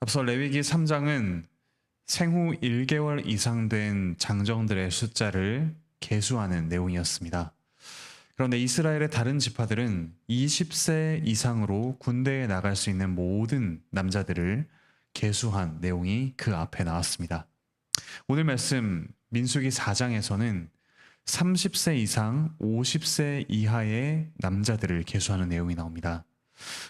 앞서 레위기 3장은 생후 1개월 이상 된 장정들의 숫자를 계수하는 내용이었습니다. 그런데 이스라엘의 다른 지파들은 20세 이상으로 군대에 나갈 수 있는 모든 남자들을 계수한 내용이 그 앞에 나왔습니다. 오늘 말씀 민수기 4장에서는 30세 이상 50세 이하의 남자들을 계수하는 내용이 나옵니다.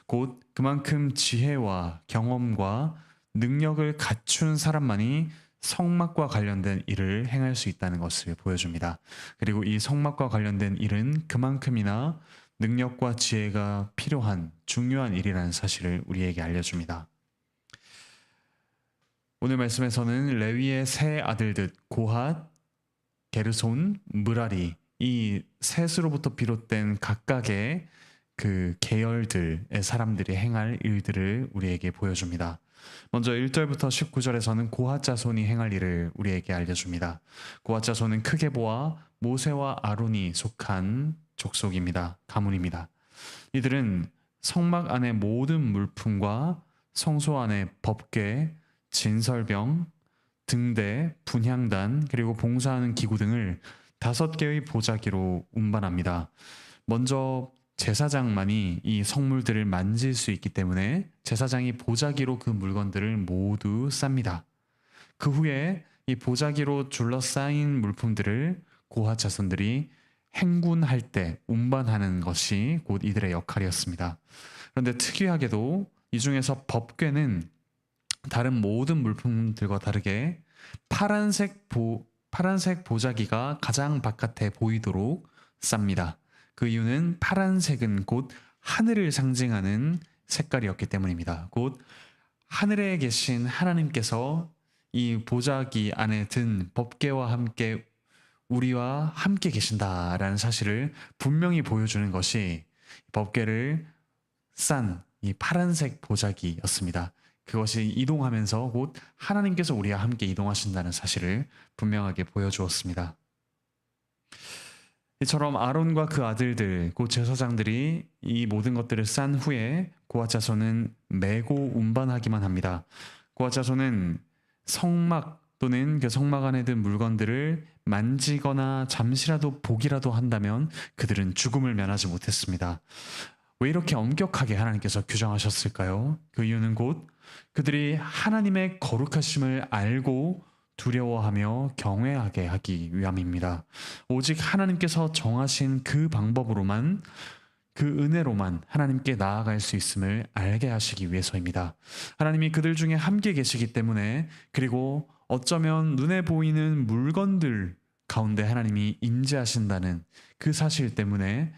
곧 그만큼 지혜와 경험과 능력을 갖춘 사람만이 성막과 관련된 일을 행할 수 있다는 것을 보여줍니다. 그리고 이 성막과 관련된 일은 그만큼이나 능력과 지혜가 필요한 중요한 일이라는 사실을 우리에게 알려줍니다. 오늘 말씀에서는 레위의 세 아들들 고핫, 게르손, 므라리 이 셋으로부터 비롯된 각각의 그 계열들의 사람들이 행할 일들을 우리에게 보여줍니다. 먼저 1절부터 19절에서는 고핫 자손이 행할 일을 우리에게 알려줍니다. 고핫 자손은 크게 보아 모세와 아론이 속한 족속입니다. 가문입니다. 이들은 성막 안의 모든 물품과 성소 안의 법궤, 진설병, 등대, 분향단, 그리고 봉사하는 기구 등을 5개의 보자기로 운반합니다. 먼저 제사장만이 이 성물들을 만질 수 있기 때문에 제사장이 보자기로 그 물건들을 모두 쌉니다. 그 후에 이 보자기로 둘러싸인 물품들을 고핫 자손들이 행군할 때 운반하는 것이 곧 이들의 역할이었습니다. 그런데 특이하게도 이 중에서 법궤는 다른 모든 물품들과 다르게 파란색 보자기가 가장 바깥에 보이도록 쌉니다. 그 이유는 파란색은 곧 하늘을 상징하는 색깔이었기 때문입니다. 곧 하늘에 계신 하나님께서 이 보자기 안에 든 법궤와 함께 우리와 함께 계신다라는 사실을 분명히 보여주는 것이 법궤를 싼 이 파란색 보자기였습니다. 그것이 이동하면서 곧 하나님께서 우리와 함께 이동하신다는 사실을 분명하게 보여주었습니다. 이처럼 아론과 그 아들들, 곧 제사장들이 이 모든 것들을 싼 후에 고핫 자손은 메고 운반하기만 합니다. 고핫 자손은 성막 또는 그 성막 안에 든 물건들을 만지거나 잠시라도 보기라도 한다면 그들은 죽음을 면하지 못했습니다. 왜 이렇게 엄격하게 하나님께서 규정하셨을까요? 그 이유는 곧 그들이 하나님의 거룩하심을 알고 두려워하며 경외하게 하기 위함입니다. 오직 하나님께서 정하신 그 방법으로만, 그 은혜로만 하나님께 나아갈 수 있음을 알게 하시기 위해서입니다. 하나님이 그들 중에 함께 계시기 때문에, 그리고 어쩌면 눈에 보이는 물건들 가운데 하나님이 임재하신다는 그 사실 때문에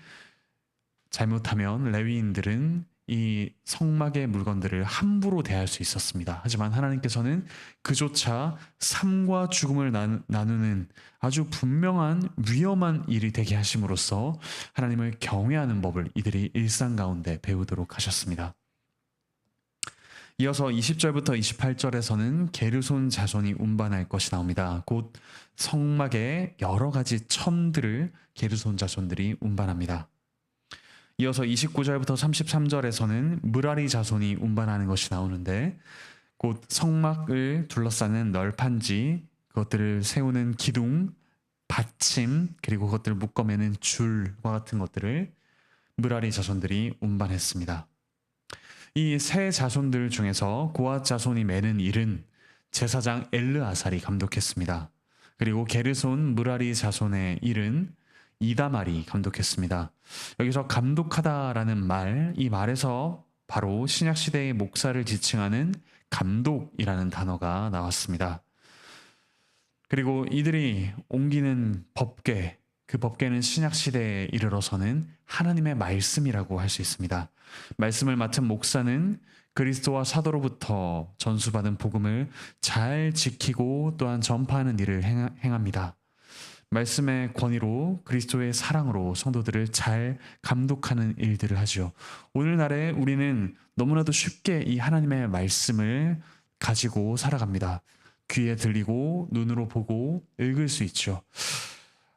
잘못하면 레위인들은 이 성막의 물건들을 함부로 대할 수 있었습니다. 하지만 하나님께서는 그조차 삶과 죽음을 나누는 아주 분명한 위험한 일이 되게 하심으로써 하나님을 경외하는 법을 이들이 일상 가운데 배우도록 하셨습니다. 이어서 20절부터 28절에서는 게르손 자손이 운반할 것이 나옵니다. 곧 성막의 여러 가지 천들을 게르손 자손들이 운반합니다. 이어서 29절부터 33절에서는 므라리 자손이 운반하는 것이 나오는데, 곧 성막을 둘러싸는 널판지, 그것들을 세우는 기둥, 받침, 그리고 그것들을 묶어매는 줄과 같은 것들을 므라리 자손들이 운반했습니다. 이 세 자손들 중에서 고핫 자손이 매는 일은 제사장 엘르아살이 감독했습니다. 그리고 게르손 므라리 자손의 일은 이다말이 감독했습니다. 여기서 감독하다라는 말, 이 말에서 바로 신약시대의 목사를 지칭하는 감독이라는 단어가 나왔습니다. 그리고 이들이 옮기는 법궤, 그 법궤는 신약시대에 이르러서는 하나님의 말씀이라고 할 수 있습니다. 말씀을 맡은 목사는 그리스도와 사도로부터 전수받은 복음을 잘 지키고 또한 전파하는 일을 행합니다. 말씀의 권위로 그리스도의 사랑으로 성도들을 잘 감독하는 일들을 하죠. 오늘날에 우리는 너무나도 쉽게 이 하나님의 말씀을 가지고 살아갑니다. 귀에 들리고 눈으로 보고 읽을 수 있죠.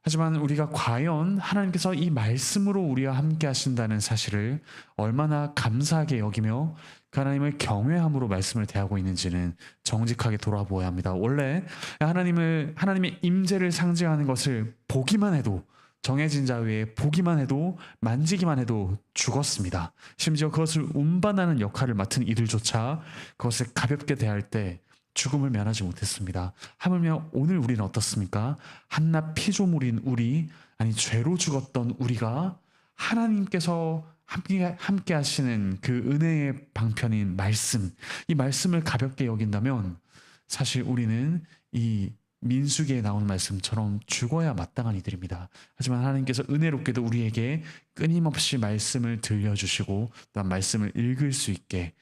하지만 우리가 과연 하나님께서 이 말씀으로 우리와 함께 하신다는 사실을 얼마나 감사하게 여기며 그 하나님을 경외함으로 말씀을 대하고 있는지는 정직하게 돌아보아야 합니다. 원래 하나님의 임재를 상징하는 것을 보기만 해도, 정해진 자 외에 보기만 해도, 만지기만 해도 죽었습니다. 심지어 그것을 운반하는 역할을 맡은 이들조차 그것을 가볍게 대할 때 죽음을 면하지 못했습니다. 하물며 오늘 우리는 어떻습니까? 한낱 피조물인 우리, 아니 죄로 죽었던 우리가 하나님께서 함께 하시는 그 은혜의 방편인 말씀, 이 말씀을 가볍게 여긴다면 사실 우리는 이 민수기에 나오는 말씀처럼 죽어야 마땅한 이들입니다. 하지만 하나님께서 은혜롭게도 우리에게 끊임없이 말씀을 들려주시고 또한 말씀을 읽을 수 있게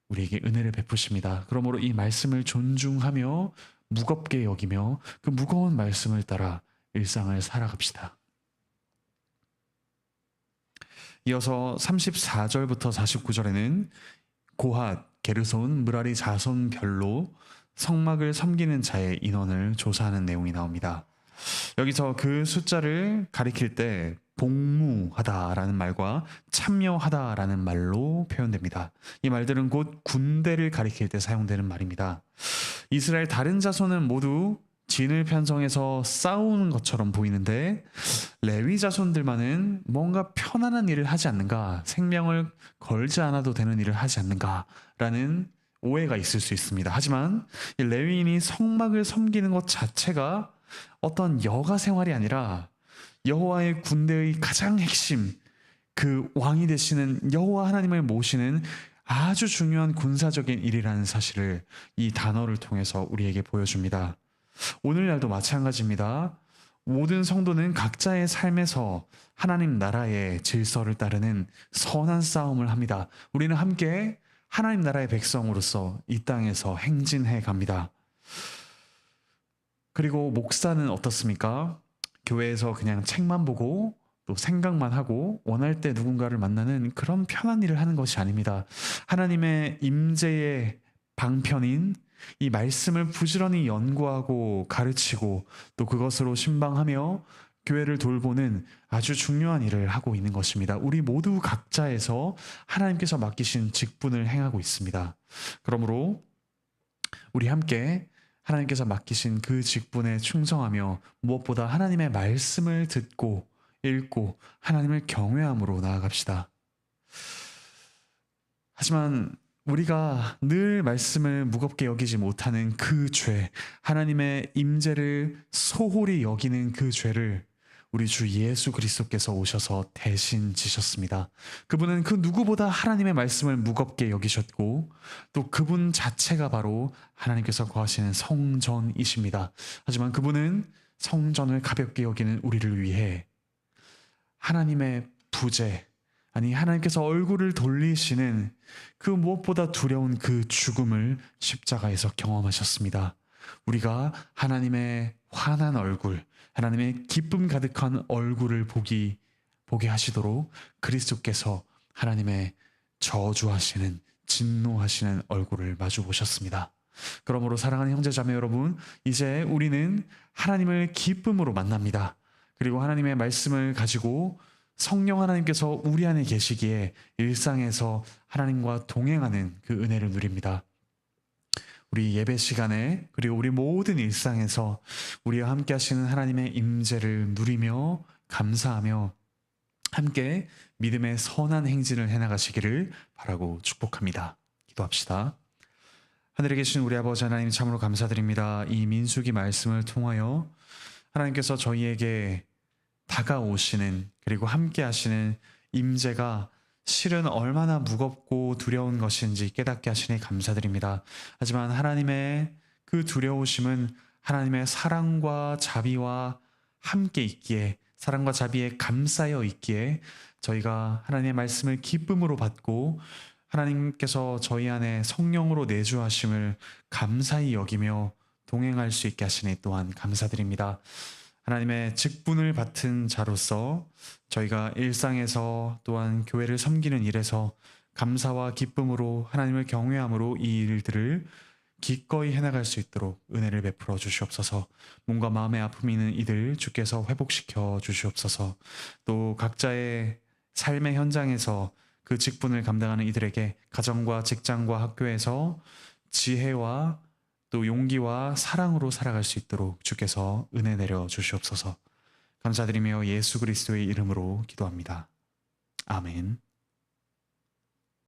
우리에게 은혜를 베푸십니다. 그러므로 이 말씀을 존중하며 무겁게 여기며 그 무거운 말씀을 따라 일상을 살아갑시다. 이어서 34절부터 49절에는 고핫, 게르손, 므라리 자손별로 성막을 섬기는 자의 인원을 조사하는 내용이 나옵니다. 여기서 그 숫자를 가리킬 때 복무하다라는 말과 참여하다라는 말로 표현됩니다. 이 말들은 곧 군대를 가리킬 때 사용되는 말입니다. 이스라엘 다른 자손은 모두 진을 편성해서 싸우는 것처럼 보이는데 레위 자손들만은 뭔가 편안한 일을 하지 않는가, 생명을 걸지 않아도 되는 일을 하지 않는가라는 오해가 있을 수 있습니다. 하지만 이 레위인이 성막을 섬기는 것 자체가 어떤 여가 생활이 아니라 여호와의 군대의 가장 핵심, 그 왕이 되시는 여호와 하나님을 모시는 아주 중요한 군사적인 일이라는 사실을 이 단어를 통해서 우리에게 보여줍니다. 오늘날도 마찬가지입니다. 모든 성도는 각자의 삶에서 하나님 나라의 질서를 따르는 선한 싸움을 합니다. 우리는 함께 하나님 나라의 백성으로서 이 땅에서 행진해 갑니다. 그리고 목사는 어떻습니까? 교회에서 그냥 책만 보고 또 생각만 하고 원할 때 누군가를 만나는 그런 편한 일을 하는 것이 아닙니다. 하나님의 임재의 방편인 이 말씀을 부지런히 연구하고 가르치고 또 그것으로 신방하며 교회를 돌보는 아주 중요한 일을 하고 있는 것입니다. 우리 모두 각자에서 하나님께서 맡기신 직분을 행하고 있습니다. 그러므로 우리 함께 하나님께서 맡기신 그 직분에 충성하며 무엇보다 하나님의 말씀을 듣고 읽고 하나님을 경외함으로 나아갑시다. 하지만 우리가 늘 말씀을 무겁게 여기지 못하는 그 죄, 하나님의 임재를 소홀히 여기는 그 죄를 우리 주 예수 그리스도께서 오셔서 대신 지셨습니다. 그분은 그 누구보다 하나님의 말씀을 무겁게 여기셨고 또 그분 자체가 바로 하나님께서 거하시는 성전이십니다. 하지만 그분은 성전을 가볍게 여기는 우리를 위해 하나님의 부재, 아니 하나님께서 얼굴을 돌리시는 그 무엇보다 두려운 그 죽음을 십자가에서 경험하셨습니다. 우리가 하나님의 환한 얼굴, 하나님의 기쁨 가득한 얼굴을 보게 하시도록 그리스도께서 하나님의 저주하시는, 진노하시는 얼굴을 마주 보셨습니다. 그러므로 사랑하는 형제자매 여러분, 이제 우리는 하나님을 기쁨으로 만납니다. 그리고 하나님의 말씀을 가지고 성령 하나님께서 우리 안에 계시기에 일상에서 하나님과 동행하는 그 은혜를 누립니다. 우리 예배 시간에 그리고 우리 모든 일상에서 우리와 함께 하시는 하나님의 임재를 누리며 감사하며 함께 믿음의 선한 행진을 해나가시기를 바라고 축복합니다. 기도합시다. 하늘에 계신 우리 아버지 하나님 참으로 감사드립니다. 이 민수기 말씀을 통하여 하나님께서 저희에게 다가오시는 그리고 함께 하시는 임재가 실은 얼마나 무겁고 두려운 것인지 깨닫게 하시니 감사드립니다. 하지만 하나님의 그 두려우심은 하나님의 사랑과 자비와 함께 있기에, 사랑과 자비에 감싸여 있기에 저희가 하나님의 말씀을 기쁨으로 받고 하나님께서 저희 안에 성령으로 내주하심을 감사히 여기며 동행할 수 있게 하시니 또한 감사드립니다. 하나님의 직분을 맡은 자로서 저희가 일상에서 또한 교회를 섬기는 일에서 감사와 기쁨으로 하나님을 경외함으로 이 일들을 기꺼이 해나갈 수 있도록 은혜를 베풀어 주시옵소서. 몸과 마음의 아픔이 있는 이들 주께서 회복시켜 주시옵소서. 또 각자의 삶의 현장에서 그 직분을 감당하는 이들에게 가정과 직장과 학교에서 지혜와 또 용기와 사랑으로 살아갈 수 있도록 주께서 은혜 내려 주시옵소서. 감사드리며 예수 그리스도의 이름으로 기도합니다. 아멘.